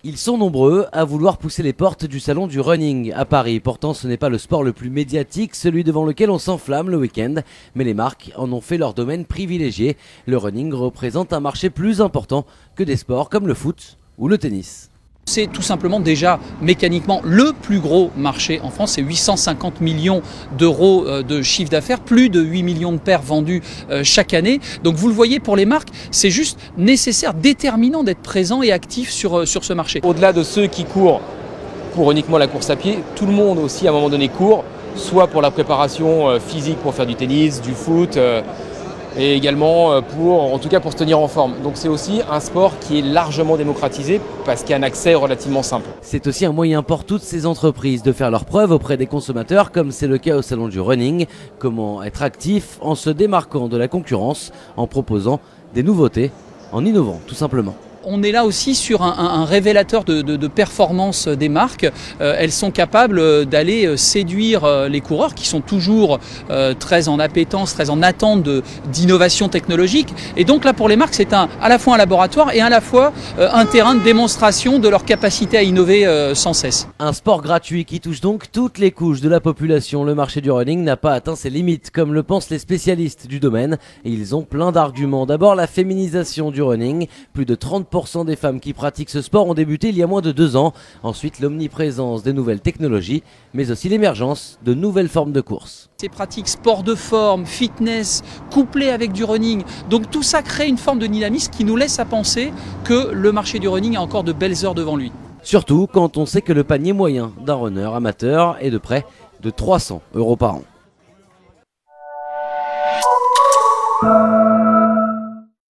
Ils sont nombreux à vouloir pousser les portes du salon du running à Paris. Pourtant, ce n'est pas le sport le plus médiatique, celui devant lequel on s'enflamme le week-end. Mais les marques en ont fait leur domaine privilégié. Le running représente un marché plus important que des sports comme le foot ou le tennis. C'est tout simplement déjà mécaniquement le plus gros marché en France, c'est 850 millions d'euros de chiffre d'affaires, plus de 8 millions de paires vendues chaque année. Donc vous le voyez, pour les marques, c'est juste nécessaire, déterminant d'être présent et actif sur ce marché. Au-delà de ceux qui courent pour uniquement la course à pied, tout le monde aussi à un moment donné court, soit pour la préparation physique pour faire du tennis, du foot, et également en tout cas pour se tenir en forme. Donc c'est aussi un sport qui est largement démocratisé parce qu'il y a un accès relativement simple. C'est aussi un moyen pour toutes ces entreprises de faire leurs preuves auprès des consommateurs, comme c'est le cas au salon du running. Comment être actif en se démarquant de la concurrence, en proposant des nouveautés, en innovant tout simplement. On est là aussi sur un révélateur de performance des marques. Elles sont capables d'aller séduire les coureurs qui sont toujours très en appétence, très en attente d'innovation technologique. Et donc là pour les marques c'est à la fois un laboratoire et à la fois un terrain de démonstration de leur capacité à innover sans cesse. Un sport gratuit qui touche donc toutes les couches de la population. Le marché du running n'a pas atteint ses limites comme le pensent les spécialistes du domaine. Et ils ont plein d'arguments. D'abord la féminisation du running. Plus de 30% des femmes qui pratiquent ce sport ont débuté il y a moins de 2 ans. Ensuite, l'omniprésence des nouvelles technologies, mais aussi l'émergence de nouvelles formes de course. Ces pratiques sport de forme, fitness, couplées avec du running, donc tout ça crée une forme de dynamisme qui nous laisse à penser que le marché du running a encore de belles heures devant lui. Surtout quand on sait que le panier moyen d'un runner amateur est de près de 300 € par an.